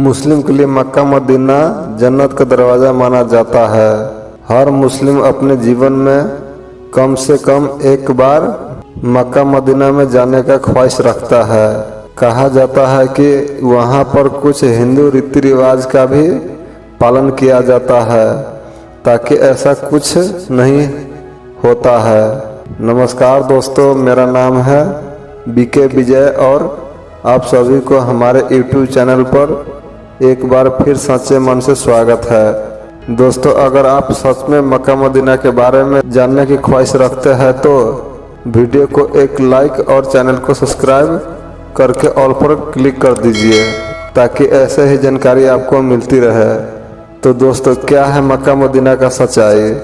मुस्लिम के लिए Mecca Medina जन्नत का दरवाज़ा माना जाता है। हर मुस्लिम अपने जीवन में कम से कम एक बार मक्का मदीना में जाने का ख्वाहिश रखता है। कहा जाता है कि वहाँ पर कुछ हिंदू रीति रिवाज का भी पालन किया जाता है ताकि ऐसा कुछ नहीं होता है। नमस्कार दोस्तों, मेरा नाम है बीके विजय और आप सभी को हमारे YouTube चैनल पर एक बार फिर सच्चे मन से स्वागत है। दोस्तों, अगर आप सच में मक्का मदीना के बारे में जानने की ख्वाहिश रखते हैं तो वीडियो को एक लाइक और चैनल को सब्सक्राइब करके ऑल पर क्लिक कर दीजिए ताकि ऐसे ही जानकारी आपको मिलती रहे। तो दोस्तों, क्या है मक्का मदीना का सच्चाई?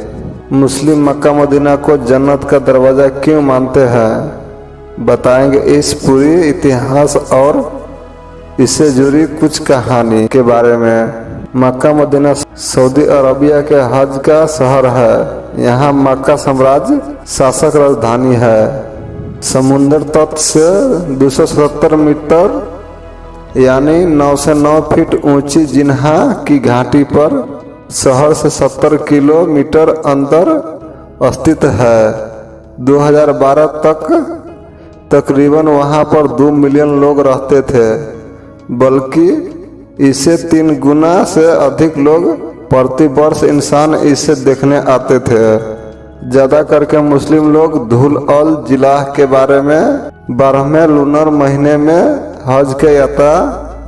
मुस्लिम मक्का मदीना को जन्नत का दरवाज़ा क्यों मानते हैं, बताएंगे इस पूरी इतिहास और इससे जुड़ी कुछ कहानी के बारे में। मक्का मदीना सऊदी अरबिया के हज का शहर है। यहाँ मक्का साम्राज्य शासक राजधानी है। समुद्र तट से 270 मीटर यानी 9 से 9 फीट ऊंची जिन्हा की घाटी पर शहर से 70 किलोमीटर अंदर स्थित है। 2012 तक तकरीबन वहां पर 2 मिलियन लोग रहते थे, बल्कि इससे 3 गुना से अधिक लोग प्रति वर्ष इंसान इसे देखने आते थे। ज़्यादा करके मुस्लिम लोग धुल अल जिलाह के बारे में 12वें लूनर महीने में हज के यात्रा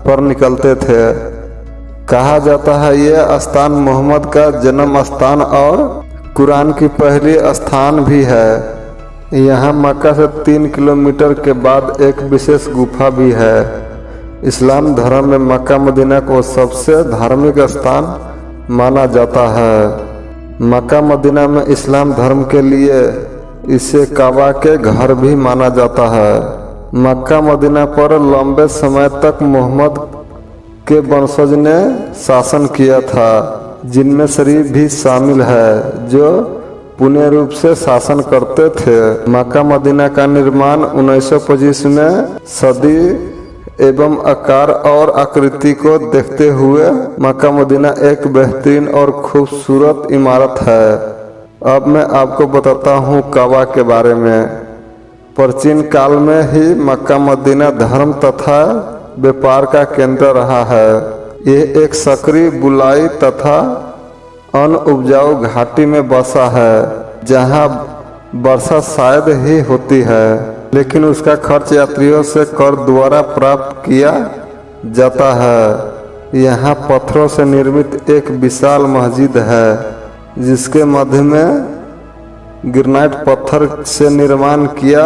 पर निकलते थे। कहा जाता है यह स्थान मोहम्मद का जन्म स्थान और कुरान की पहली स्थान भी है। यहाँ मक्का से 3 किलोमीटर के बाद एक विशेष गुफा भी है। इस्लाम धर्म में मक्का मदीना को सबसे धार्मिक स्थान माना जाता है। मक्का मदीना में इस्लाम धर्म के लिए इसे काबा के घर भी माना जाता है। मक्का मदीना पर लंबे समय तक मोहम्मद के वंशज ने शासन किया था, जिनमें शरीफ भी शामिल है जो पूर्ण रूप से शासन करते थे। मक्का मदीना का निर्माण 1925 में सदी एवं आकार और आकृति को देखते हुए मक्का मदीना एक बेहतरीन और खूबसूरत इमारत है। अब मैं आपको बताता हूँ काबा के बारे में। प्राचीन काल में ही मक्का मदीना धर्म तथा व्यापार का केंद्र रहा है। यह एक सक्रिय बुलाई तथा अन्न उपजाऊ घाटी में बसा है, जहाँ वर्षा शायद ही होती है, लेकिन उसका खर्च यात्रियों से कर द्वारा प्राप्त किया जाता है। यहाँ पत्थरों से निर्मित एक विशाल मस्जिद है, जिसके मध्य में ग्रेनाइट पत्थर से निर्माण किया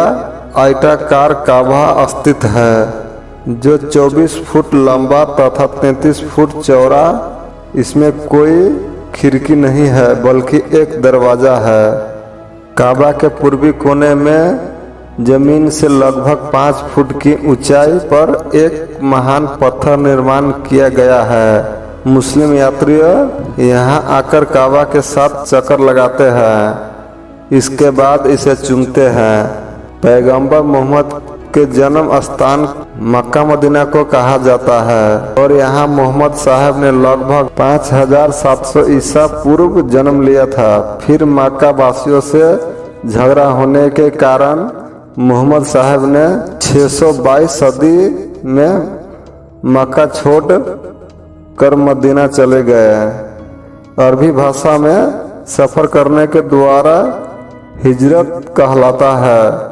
आयताकार काबा स्थित है, जो 24 फुट लंबा तथा 33 फुट चौड़ा। इसमें कोई खिड़की नहीं है, बल्कि एक दरवाजा है। काबा के पूर्वी कोने में जमीन से लगभग 5 फुट की ऊंचाई पर एक महान पत्थर निर्माण किया गया है। मुस्लिम यात्री यहाँ आकर काबा के साथ चक्कर लगाते हैं, इसके बाद इसे चूमते हैं। पैगंबर मोहम्मद के जन्म स्थान मक्का मदीना को कहा जाता है और यहाँ मोहम्मद साहब ने लगभग 5700 ईसा पूर्व जन्म लिया था। फिर मक्का वासियों से झगड़ा होने के कारण मोहम्मद साहब ने 622 सदी में मक्का छोड़ कर मदीना चले गए। अरबी भाषा में सफ़र करने के द्वारा हिजरत कहलाता है।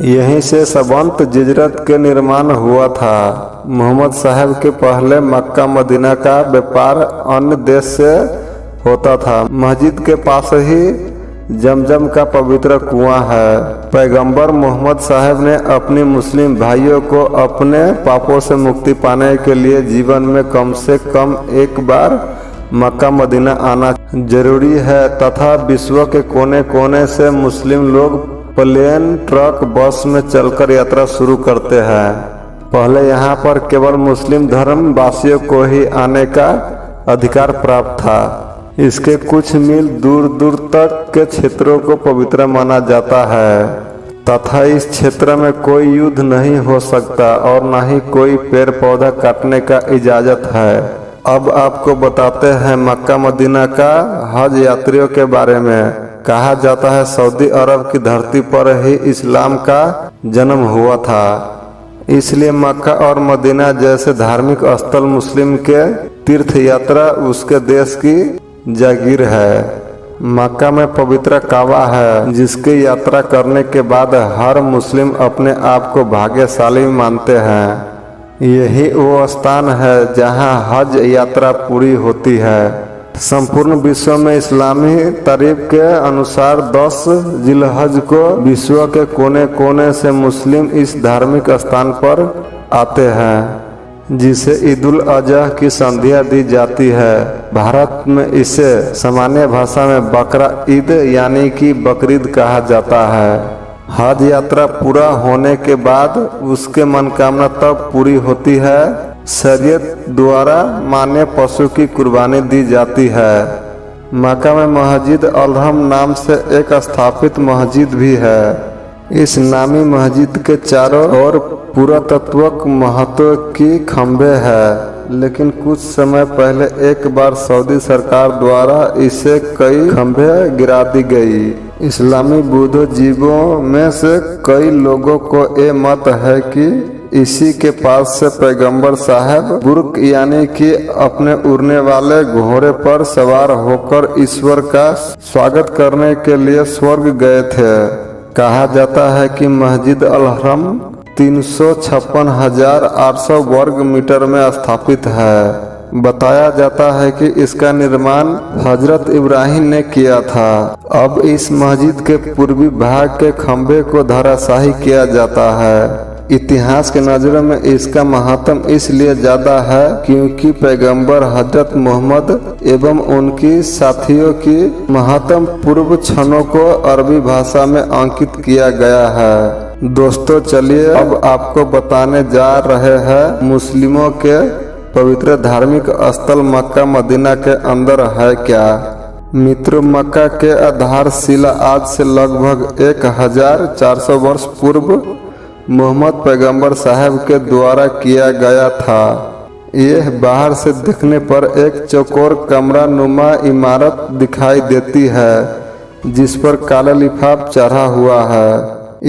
यहीं से सबंत जिजरत के निर्माण हुआ था। मोहम्मद साहब के पहले मक्का मदीना का व्यापार अन्य देश से होता था। मस्जिद के पास ही जमजम का पवित्र कुआं है। पैगंबर मोहम्मद साहब ने अपने मुस्लिम भाइयों को अपने पापों से मुक्ति पाने के लिए जीवन में कम से कम एक बार मक्का मदीना आना जरूरी है तथा विश्व के कोने कोने से मुस्लिम लोग प्लेन, ट्रक, बस में चलकर यात्रा शुरू करते हैं। पहले यहाँ पर केवल मुस्लिम धर्म वासियों को ही आने का अधिकार प्राप्त था। इसके कुछ मील दूर दूर तक के क्षेत्रों को पवित्र माना जाता है तथा इस क्षेत्र में कोई युद्ध नहीं हो सकता और न ही कोई पेड़ पौधा काटने का इजाजत है। अब आपको बताते हैं मक्का मदीना का हज यात्रियों के बारे में। कहा जाता है सऊदी अरब की धरती पर ही इस्लाम का जन्म हुआ था, इसलिए मक्का और मदीना जैसे धार्मिक स्थल मुस्लिम के तीर्थ यात्रा उसके देश की जागीर है। मक्का में पवित्र काबा है, जिसकी यात्रा करने के बाद हर मुस्लिम अपने आप को भाग्यशाली मानते हैं। यही वो स्थान है जहां हज यात्रा पूरी होती है। संपूर्ण विश्व में इस्लामी तारीख के अनुसार 10 जिलहज को विश्व के कोने कोने से मुस्लिम इस धार्मिक स्थान पर आते हैं, जिसे ईद उल अजहा की संध्या दी जाती है। भारत में इसे सामान्य भाषा में बकरा ईद यानी कि बकरीद कहा जाता है। हज यात्रा पूरा होने के बाद उसके मनोकामना तब पूरी होती है शरीयत द्वारा मान्य पशु की कुर्बानी दी जाती है। मक्का में मस्जिद अल-हरम नाम से एक स्थापित मस्जिद भी है। इस नामी मस्जिद के चारों ओर पुरातत्वक महत्व की खंभे है, लेकिन कुछ समय पहले एक बार सऊदी सरकार द्वारा इसे कई खंभे गिरा दी गई। इस्लामी बुद्धिजीवियों में से कई लोगों को ये मत है कि इसी के पास से पैगंबर साहब बुर्क यानी कि अपने उड़ने वाले घोड़े पर सवार होकर ईश्वर का स्वागत करने के लिए स्वर्ग गए थे। कहा जाता है कि मस्जिद अल-हरम 356,800 वर्ग मीटर में स्थापित है। बताया जाता है कि इसका निर्माण हजरत इब्राहिम ने किया था। अब इस मस्जिद के पूर्वी भाग के खंभे को धराशायी किया जाता है। इतिहास के नजरों में इसका महत्व इसलिए ज्यादा है क्योंकि पैगंबर हजरत मोहम्मद एवं उनकी साथियों की महत्व पूर्व क्षणों को अरबी भाषा में अंकित किया गया है। दोस्तों चलिए अब आपको बताने जा रहे हैं मुस्लिमों के पवित्र धार्मिक स्थल मक्का मदीना के अंदर है क्या। मित्रों, मक्का के आधारशिला आज से लगभग 1400 वर्ष पूर्व मोहम्मद पैगंबर साहब के द्वारा किया गया था। यह बाहर से देखने पर एक चौकोर कमरा नुमा इमारत दिखाई देती है, जिस पर काला लिफाफ चढ़ा हुआ है।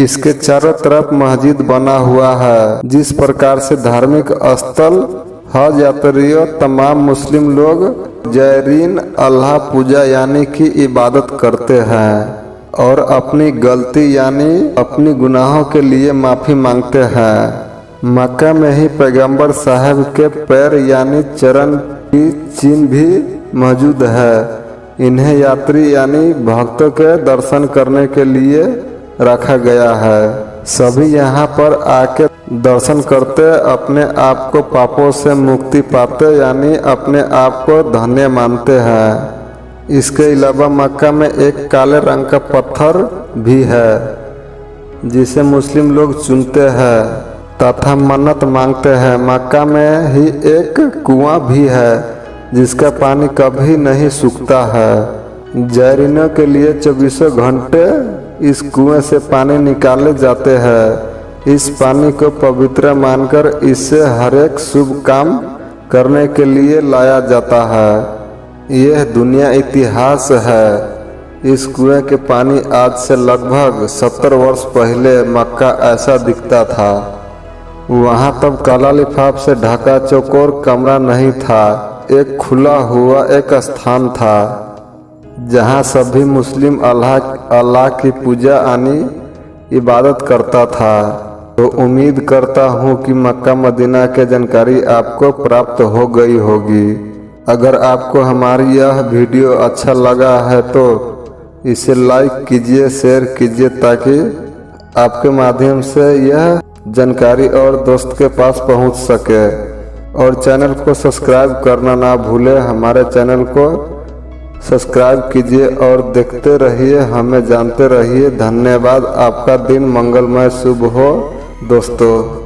इसके चारों तरफ मस्जिद बना हुआ है। जिस प्रकार से धार्मिक स्थल हज यात्रियों तमाम मुस्लिम लोग ज़ायरीन अल्लाह पूजा यानी कि इबादत करते हैं और अपनी गलती यानी अपनी गुनाहों के लिए माफ़ी मांगते हैं। मक्का में ही पैगंबर साहब के पैर यानी चरण की चिन्ह भी मौजूद है। इन्हें यात्री यानी भक्तों के दर्शन करने के लिए रखा गया है। सभी यहाँ पर आके दर्शन करते अपने आप को पापों से मुक्ति पाते यानी अपने आप को धन्य मानते हैं। इसके अलावा मक्का में एक काले रंग का पत्थर भी है, जिसे मुस्लिम लोग चुनते हैं तथा मन्नत मांगते हैं। मक्का में ही एक कुआं भी है, जिसका पानी कभी नहीं सूखता है। ज़ायरीनों के लिए 24 घंटे इस कुएं से पानी निकाले जाते हैं। इस पानी को पवित्र मानकर इससे हर एक शुभ काम करने के लिए लाया जाता है। यह दुनिया इतिहास है। इस कुएं के पानी आज से लगभग 70 वर्ष पहले मक्का ऐसा दिखता था। वहाँ तब काला लिफाफ से ढका चौकोर कमरा नहीं था, एक खुला हुआ एक स्थान था जहाँ सभी मुस्लिम अल्लाह की पूजा यानी इबादत करता था। तो उम्मीद करता हूँ कि मक्का मदीना के जानकारी आपको प्राप्त हो गई होगी। अगर आपको हमारी यह वीडियो अच्छा लगा है तो इसे लाइक कीजिए, शेयर कीजिए, ताकि आपके माध्यम से यह जानकारी और दोस्त के पास पहुंच सके। और चैनल को सब्सक्राइब करना ना भूलें। हमारे चैनल को सब्सक्राइब कीजिए और देखते रहिए, हमें जानते रहिए। धन्यवाद। आपका दिन मंगलमय शुभ हो दोस्तों।